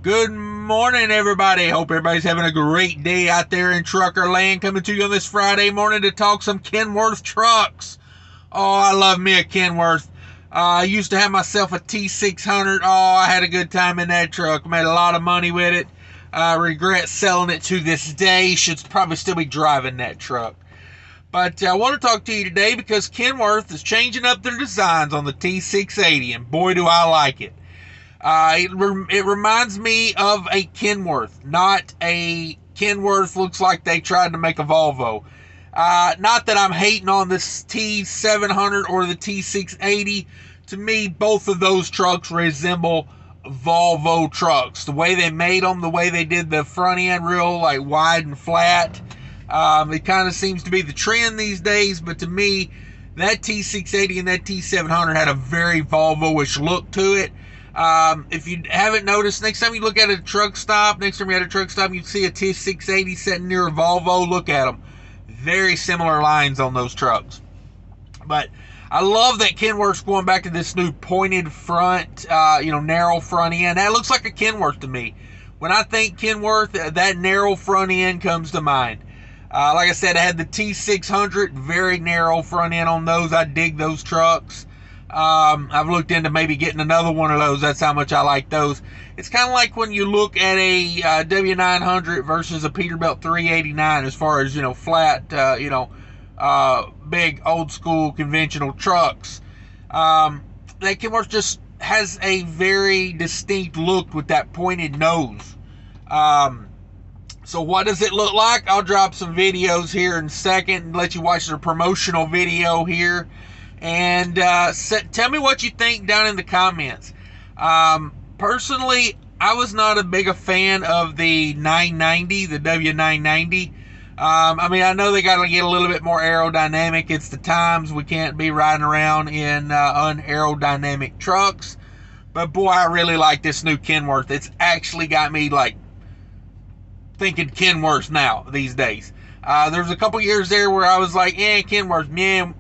Good morning, everybody. Hope everybody's having a great day out there in trucker land. Coming to you on this Friday morning to talk some Kenworth trucks. Oh, I love me a Kenworth. I used to have myself a T680. Oh, I had a good time in that truck. Made a lot of money with it. I regret selling it to this day. Should probably still be driving that truck. But I want to talk to you today because Kenworth is changing up their designs on the T680, and boy, do I like it. It reminds me of a Kenworth, not a Kenworth. Looks like they tried to make a Volvo. Not that I'm hating on this T700 or the T680. To me, both of those trucks resemble Volvo trucks. The way they made them, the way they did the front end real like wide and flat. It kind of seems to be the trend these days, but to me, that T680 and that T700 had a very Volvo-ish look to it. If you haven't noticed, next time you look at a truck stop, you see a T680 sitting near a Volvo, look at them. Very similar lines on those trucks. But I love that Kenworth's going back to this new pointed front, narrow front end. That looks like a Kenworth to me. When I think Kenworth, that narrow front end comes to mind. Like I said, I had the T600, very narrow front end on those. I dig those trucks. I've looked into maybe getting another one of those. That's how much I like those. It's kind of like when you look at a W900 versus a Peterbilt 389 as far as, flat, big old school conventional trucks. That Kenworth just has a very distinct look with that pointed nose. So what does it look like? I'll drop some videos here in a second and let you watch the promotional video here. And tell me what you think down in the comments. Personally, I was not a big a fan of the 990, the W990. I know they got to get a little bit more aerodynamic. It's the times. We can't be riding around in unaerodynamic trucks. But boy, I really like this new Kenworth. It's actually got me like thinking Kenworth now these days. There's a couple years there where I was like, Kenworth, meh.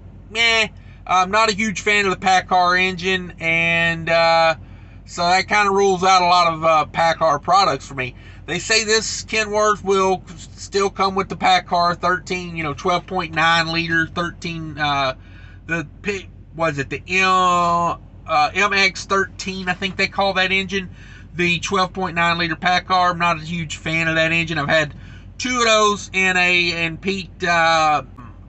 I'm not a huge fan of the PACCAR engine, and so that kind of rules out a lot of PACCAR products for me. They say this Kenworth will still come with the PACCAR 12.9 liter, the MX-13, I think they call that engine, the 12.9 liter PACCAR. I'm not a huge fan of that engine. I've had two of those in Pete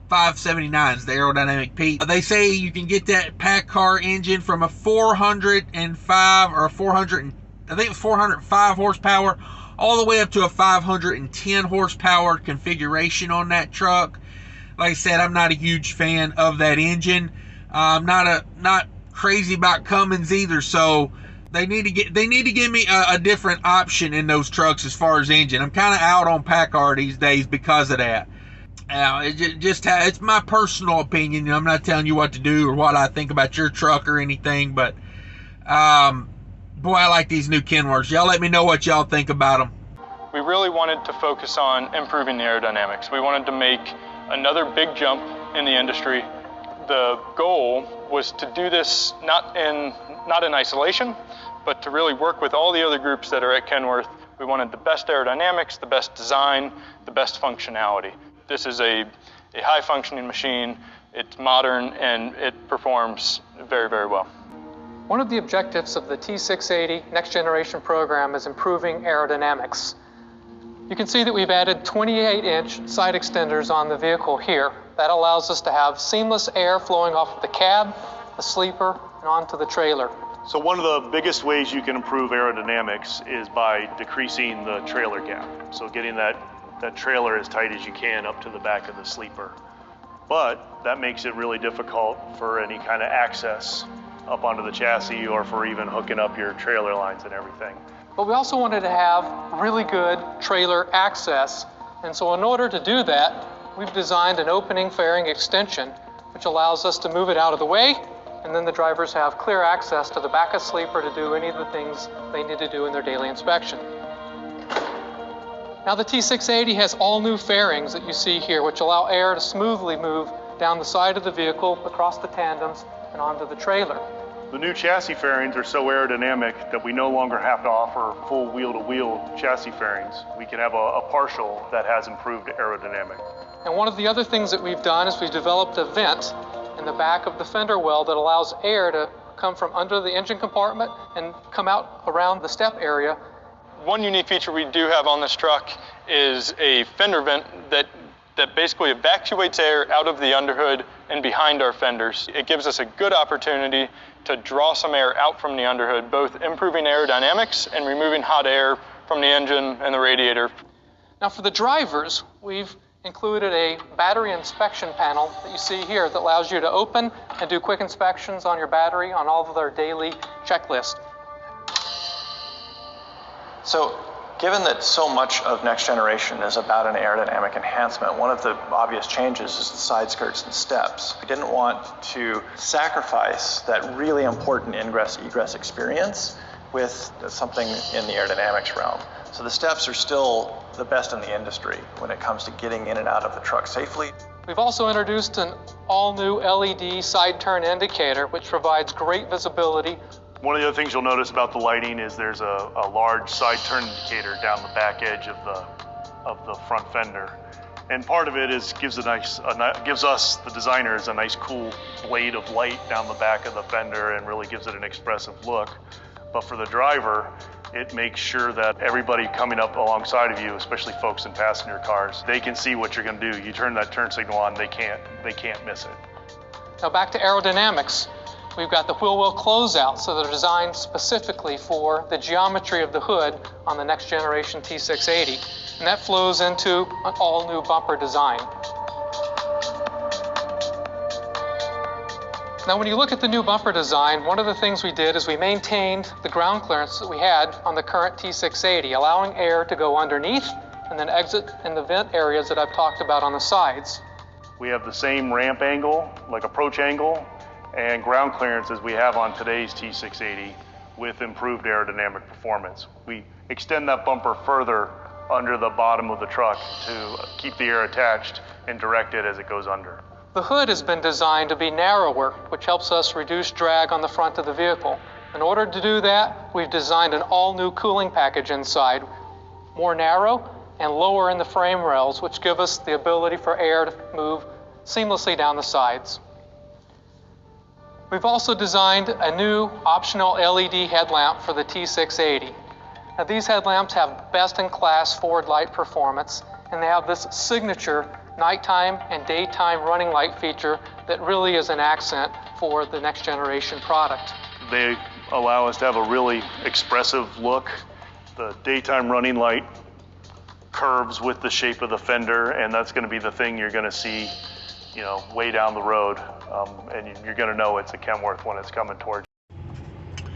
579s, the aerodynamic Pete. They say you can get that PACCAR engine from a 405 or 405 horsepower all the way up to a 510 horsepower configuration on that truck. Like I said, I'm not a huge fan of that engine. I'm not crazy about Cummins either, so they need to give me a different option in those trucks as far as engine. I'm kind of out on PACCAR these days because of that. It's my personal opinion. I'm not telling you what to do or what I think about your truck or anything, but boy, I like these new Kenworths. Y'all let me know what y'all think about them. We really wanted to focus on improving the aerodynamics. We wanted to make another big jump in the industry. The goal was to do this not in isolation, but to really work with all the other groups that are at Kenworth. We wanted the best aerodynamics, the best design, the best functionality. This is a high-functioning machine. It's modern, and it performs very, very well. One of the objectives of the T680 Next Generation program is improving aerodynamics. You can see that we've added 28-inch side extenders on the vehicle here. That allows us to have seamless air flowing off of the cab, the sleeper, and onto the trailer. So one of the biggest ways you can improve aerodynamics is by decreasing the trailer gap. So getting that trailer as tight as you can up to the back of the sleeper. But that makes it really difficult for any kind of access up onto the chassis or for even hooking up your trailer lines and everything. But we also wanted to have really good trailer access. And so in order to do that, we've designed an opening fairing extension, which allows us to move it out of the way, and then the drivers have clear access to the back of sleeper to do any of the things they need to do in their daily inspection. Now the T680 has all new fairings that you see here, which allow air to smoothly move down the side of the vehicle, across the tandems, and onto the trailer. The new chassis fairings are so aerodynamic that we no longer have to offer full wheel-to-wheel chassis fairings. We can have a partial that has improved aerodynamic. And one of the other things that we've done is we've developed a vent in the back of the fender well that allows air to come from under the engine compartment and come out around the step area. One unique feature we do have on this truck is a fender vent that basically evacuates air out of the underhood and behind our fenders. It gives us a good opportunity to draw some air out from the underhood, both improving aerodynamics and removing hot air from the engine and the radiator. Now for the drivers, we've included a battery inspection panel that you see here that allows you to open and do quick inspections on your battery on all of their daily checklist. So, given that so much of next generation is about an aerodynamic enhancement, one of the obvious changes is the side skirts and steps. We didn't want to sacrifice that really important ingress-egress experience with something in the aerodynamics realm. So the steps are still the best in the industry when it comes to getting in and out of the truck safely. We've also introduced an all-new LED side turn indicator, which provides great visibility. One of the other things you'll notice about the lighting is there's a large side turn indicator down the back edge of the front fender. And part of it is gives us, the designers, a nice cool blade of light down the back of the fender and really gives it an expressive look. But for the driver, it makes sure that everybody coming up alongside of you, especially folks in passenger cars, they can see what you're going to do. You turn that turn signal on, they can't miss it. Now back to aerodynamics. We've got the wheel well closeout, so they're designed specifically for the geometry of the hood on the next generation T680. And that flows into an all-new bumper design. Now when you look at the new bumper design, one of the things we did is we maintained the ground clearance that we had on the current T680, allowing air to go underneath and then exit in the vent areas that I've talked about on the sides. We have the same ramp angle, like approach angle, and ground clearance as we have on today's T680 with improved aerodynamic performance. We extend that bumper further under the bottom of the truck to keep the air attached and direct it as it goes under. The hood has been designed to be narrower, which helps us reduce drag on the front of the vehicle. In order to do that, we've designed an all-new cooling package inside, more narrow and lower in the frame rails, which give us the ability for air to move seamlessly down the sides. We've also designed a new optional LED headlamp for the T680. Now these headlamps have best-in-class forward light performance, and they have this signature nighttime and daytime running light feature that really is an accent for the next generation product. They allow us to have a really expressive look. The daytime running light curves with the shape of the fender, and that's going to be the thing you're going to see, you know, way down the road, and you're going to know it's a Kenworth when it's coming towards you.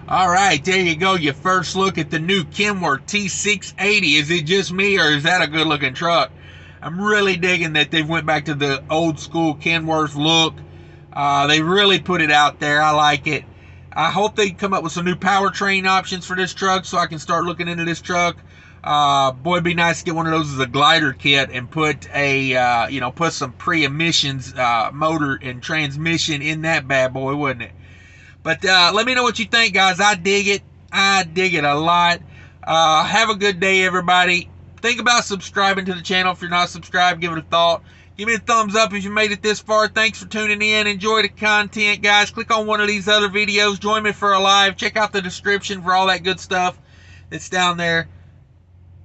All right, there you go. Your first look at the new Kenworth T680. Is it just me, or is that a good-looking truck? I'm really digging that they went back to the old school Kenworth look. They really put it out there. I like it. I hope they come up with some new powertrain options for this truck so I can start looking into this truck. Boy, it'd be nice to get one of those as a glider kit and put a, put some pre-emissions motor and transmission in that bad boy, wouldn't it? But let me know what you think, guys. I dig it. I dig it a lot. Have a good day, everybody. Think about subscribing to the channel. If you're not subscribed, give it a thought. Give me a thumbs up if you made it this far. Thanks for tuning in. Enjoy the content, guys. Click on one of these other videos. Join me for a live. Check out the description for all that good stuff that's down there.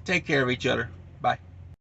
Take care of each other.